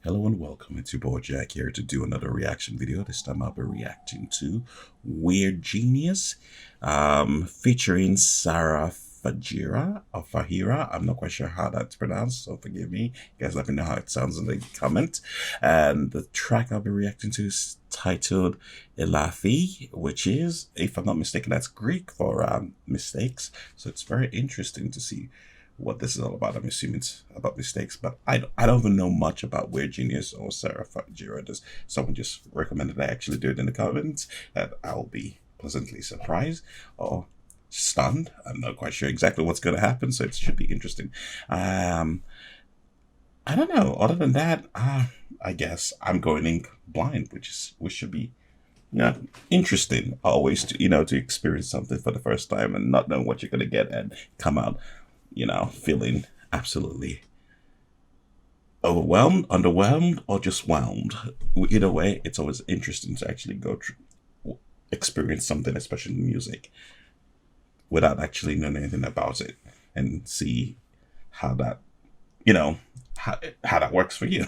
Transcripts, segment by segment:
Hello and welcome. It's your boy Jack here to do another reaction video. This time I'll be reacting to Weird Genius, featuring Sara Fajira or Fajira. I'm not quite sure how that's pronounced, so forgive me. You guys let me know how it sounds in the comment. And the track I'll be reacting to is titled Lathi, which is, if I'm not mistaken, that's Greek for mistakes. So it's very interesting to see what this is all about. I'm assuming it's about mistakes, but I don't even know much about Weird Genius or Sara Fajira. Does someone just recommended I actually do it in the comments? That I'll be pleasantly surprised or stunned. I'm not quite sure exactly what's going to happen, so it should be interesting. I don't know. Other than that, I guess I'm going in blind, which should be interesting always to to experience something for the first time and not know what you're gonna get and come out feeling absolutely overwhelmed, underwhelmed, or just whelmed. Either way, it's always interesting to actually go through, experience something, especially music, without actually knowing anything about it, and see how that, you know, how that works for you.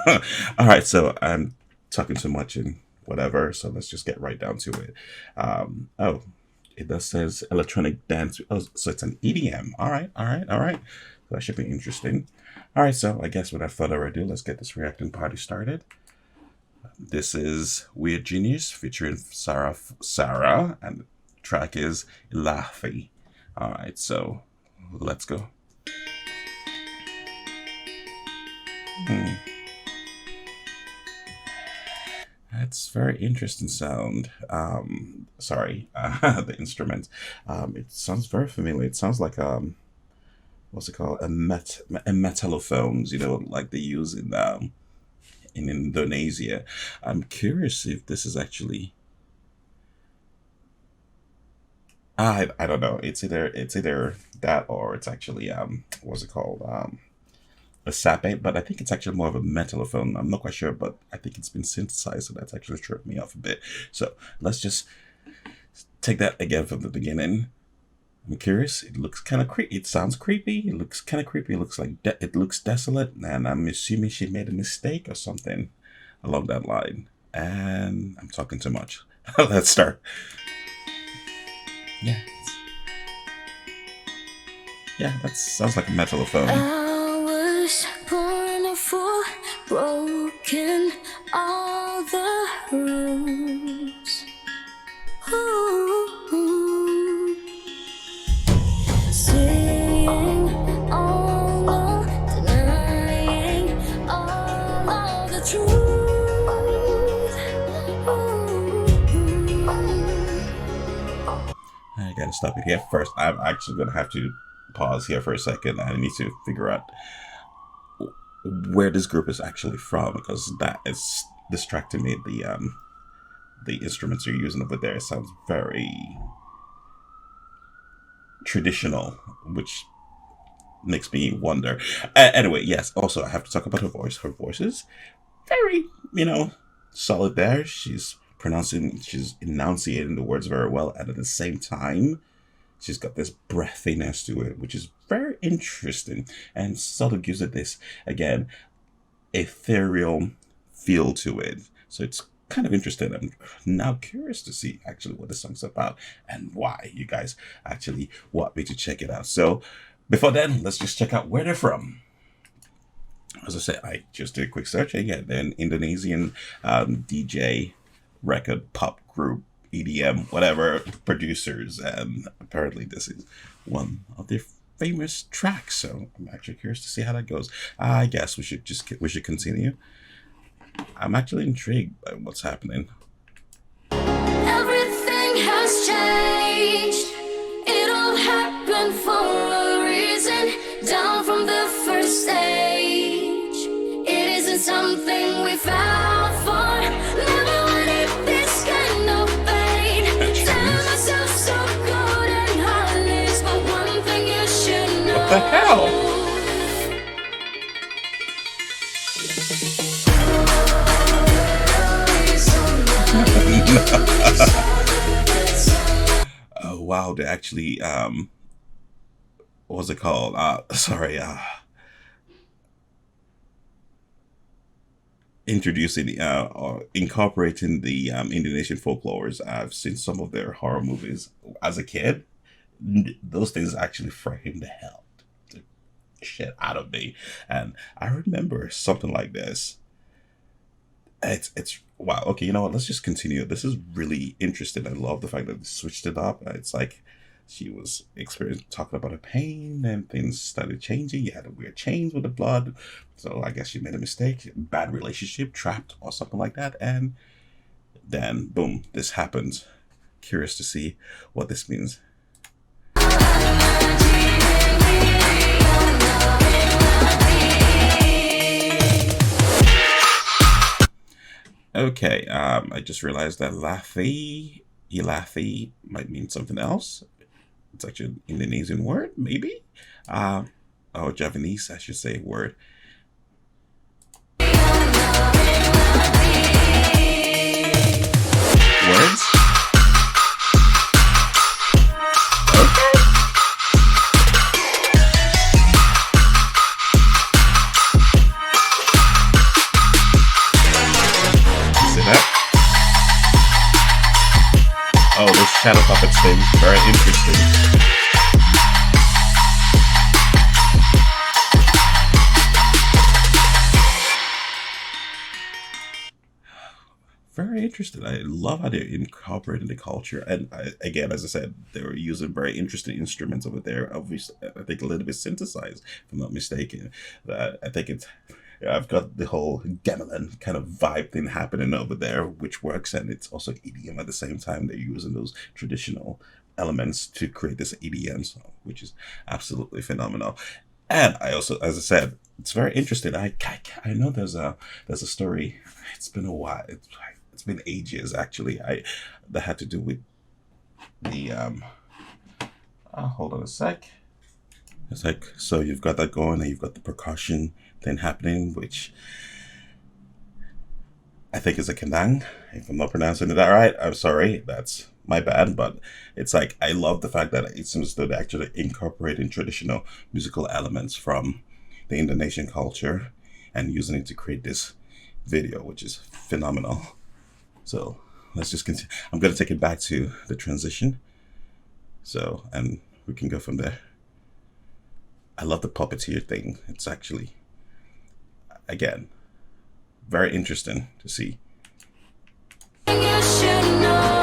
All right, so I'm talking too much and whatever, so let's just get right down to it. Oh, it does says electronic dance. Oh, so it's an EDM. All right, all right, all right. So that should be interesting. All right, so I guess without further ado, let's get this reacting party started. This is Weird Genius featuring Sara, and the track is Lathi. All right, so let's go. Hmm. That's very interesting sound. Sorry, the instrument. It sounds very familiar. It sounds like what's it called? A metallophones. Like they use in Indonesia. I'm curious if this is actually. I don't know. It's either that or it's actually what's it called? A sape, but I think it's actually more of a metallophone. I'm not quite sure, but I think it's been synthesized, so that's actually tripped me off a bit. So let's just take that again from the beginning. I'm curious. It looks kind of creepy. It sounds creepy. It looks kind of creepy. It looks like it looks desolate, and I'm assuming she made a mistake or something along that line. And I'm talking too much. Let's start. Yeah, yeah, that sounds like a metallophone. I was born for broken all the rules. Ooh. Saying all no, denying all of the truth. I gotta stop it here first. I'm actually gonna have to pause here for a second. I need to figure out where this group is actually from, because that is distracting me. The instruments you're using over there sounds very traditional, which makes me wonder. Anyway, yes. Also, I have to talk about her voice. Her voice is very, solid. There, she's enunciating the words very well, and at the same time, she's got this breathiness to it, which is very interesting, and sort of gives it this, again, ethereal feel to it. So it's kind of interesting. I'm now curious to see actually what the song's about and why you guys actually want me to check it out. So before then, let's just check out where they're from. As I said, I just did a quick search, and yeah, they're an Indonesian DJ, record, pop group, EDM, whatever, producers, and apparently this is one of their famous tracks. So I'm actually curious to see how that goes. I guess we should continue. I'm actually intrigued by what's happening. Everything has changed. It all happened for a reason. Down from the first stage. It isn't something we found for. Never wanted this kind of pain. Telling myself so good and heartless, but one thing you should know. What the hell? Oh wow, they actually what's it called? Sorry, introducing or incorporating the Indonesian folklores. I've seen some of their horror movies as a kid. Those things actually frightened the hell the shit out of me, and I remember something like this. It's wow. Okay, you know what? Let's just continue. This is really interesting. I love the fact that they switched it up. It's like she was experiencing talking about her pain, and things started changing. You had a weird change with the blood, so I guess she made a mistake, bad relationship, trapped or something like that, and then boom, this happens. Curious to see what this means. Okay, I just realized that Lathi might mean something else. It's actually an Indonesian word, maybe? Or Javanese, I should say, word. Words? Okay. See that? Oh, this shadow puppets thing, very interesting. Very interesting. I love how they're incorporating the culture, and again, as I said, they were using very interesting instruments over there. Obviously, I think a little bit synthesized, if I'm not mistaken. I think it's. I've got the whole gamelan kind of vibe thing happening over there, which works, and it's also EDM at the same time. They're using those traditional elements to create this EDM song, which is absolutely phenomenal. And I also, as I said, it's very interesting. I know there's a story. It's been a while. It's been ages actually. That had to do with the hold on a sec. It's like, so you've got that going, and you've got the percussion thing happening, which I think is a kendang. If I'm not pronouncing it right, I'm sorry. That's my bad. But it's like, I love the fact that it seems that they're actually incorporating traditional musical elements from the Indonesian culture and using it to create this video, which is phenomenal. So let's just continue. I'm going to take it back to the transition. So, and we can go from there. I love the puppeteer thing. It's actually, again, very interesting to see. You should know.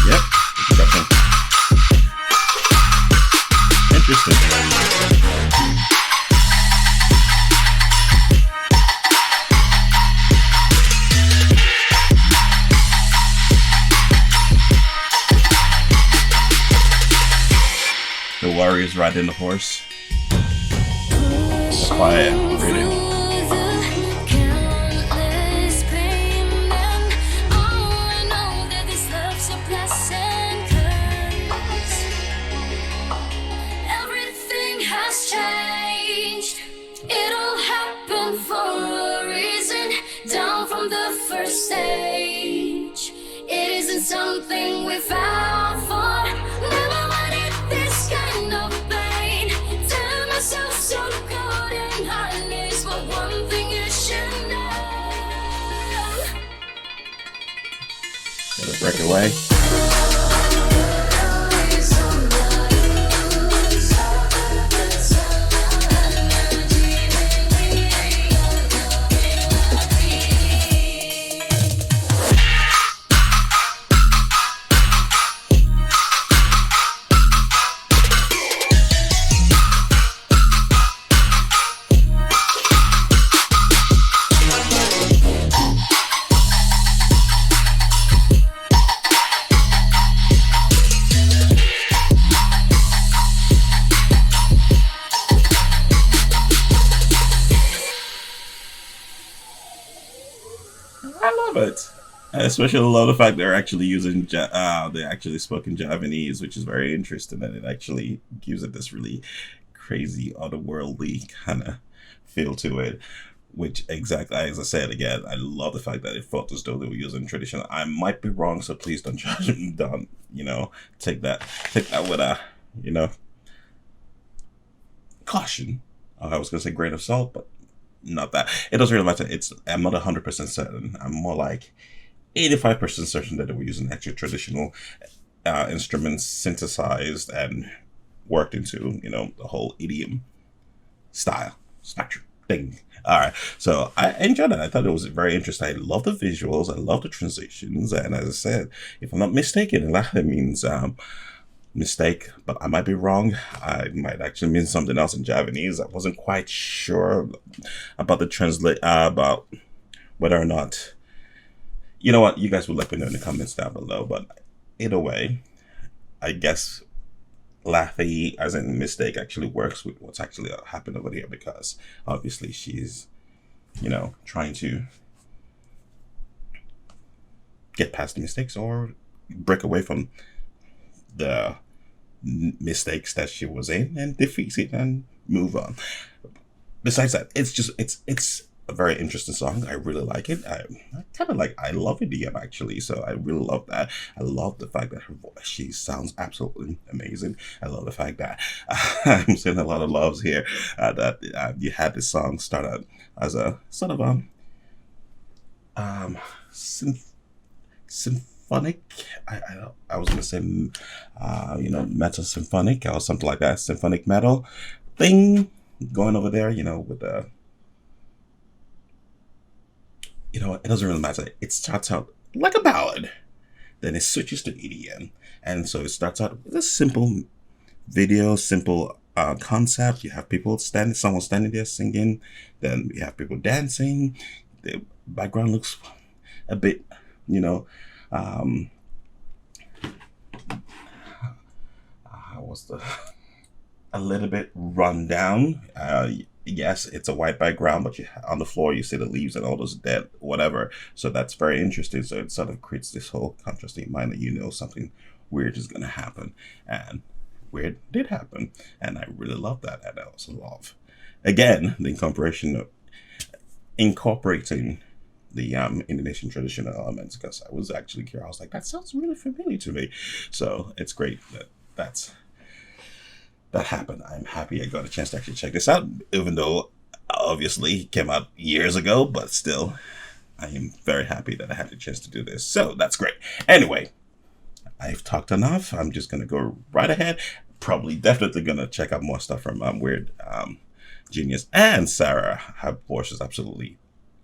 Yep, introduction. Interesting. The warriors riding the horse. Quiet, reading. Everything has changed. It all happened for a reason. Down from the first stage. It isn't something we fell for. Never wanted this kind of pain. Tell myself so good and honest, but one thing you should know. Gotta break away. Especially I love the fact they're actually using they actually spoke in Japanese, which is very interesting, and it actually gives it this really crazy, otherworldly kind of feel to it. Which exactly as I said again, I love the fact that it felt as though they were using traditional. I might be wrong, so please don't judge me. Don't take that with a you know caution. I was gonna say grain of salt, but not that. It doesn't really matter. I'm not 100% certain. I'm more like 85% certain that they were using actual traditional instruments synthesized and worked into the whole idiom style spectrum thing. All right, so I enjoyed it. I thought it was very interesting. I love the visuals. I love the transitions, and as I said, if I'm not mistaken, that means mistake, but I might be wrong. I might actually mean something else in Japanese. I wasn't quite sure about the translate about whether or not. You know what? You guys will let me know in the comments down below. But either way, I guess Lathi, as in mistake, actually works with what's actually happened over here because obviously she's, trying to get past the mistakes or break away from the mistakes that she was in and defeat it and move on. Besides that, it's a very interesting song. I really like it. I love EDM actually, so I really love that. I love the fact that her voice, she sounds absolutely amazing. I love the fact that I'm seeing a lot of loves here. That you had this song start out as a sort of symphonic. I was gonna say metal symphonic or something like that, symphonic metal thing going over there, with the it doesn't really matter. It starts out like a ballad, then it switches to EDM, and so it starts out with a simple video, simple concept. You have someone standing there singing, then you have people dancing. The background looks a bit, what's the a little bit run down. Yes, it's a white background, but on the floor you see the leaves and all those dead whatever. So that's very interesting. So it sort of creates this whole contrast in mind that something weird is going to happen, and weird did happen, and I really love that. And I also love again the incorporating the Indonesian traditional elements because I was actually curious. I was like, that sounds really familiar to me. So it's great that happened. I'm happy I got a chance to actually check this out, even though obviously it came out years ago, but still, I am very happy that I had the chance to do this. So that's great. Anyway, I've talked enough. I'm just going to go right ahead. Definitely going to check out more stuff from Weird Genius and Sara. Her voice is absolutely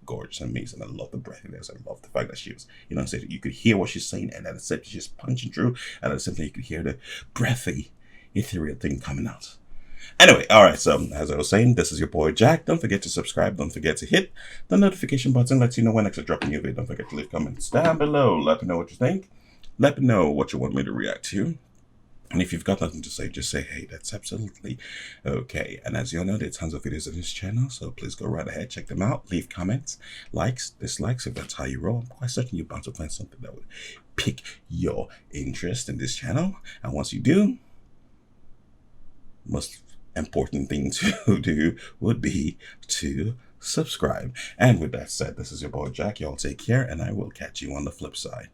gorgeous and amazing. I love the breathiness. I love the fact that she was, you could hear what she's saying, and at the same time, she's punching through, and at the same time, you could hear the breathy, ethereal thing coming out. Anyway, all right, so as I was saying, this is your boy Jack. Don't forget to subscribe. Don't forget to hit the notification button. Lets you know when next I drop a new video. Don't forget to leave comments down below. Let me know what you think. Let me know what you want me to react to. And if you've got nothing to say, just say, hey, that's absolutely okay. And as you all know, there are tons of videos on this channel, so please go right ahead, check them out. Leave comments, likes, dislikes, if that's how you roll. I'm quite certain you're bound to find something that would pique your interest in this channel. And once you do, most important thing to do would be to subscribe. And with that said, this is your boy Jack. Y'all take care, and I will catch you on the flip side.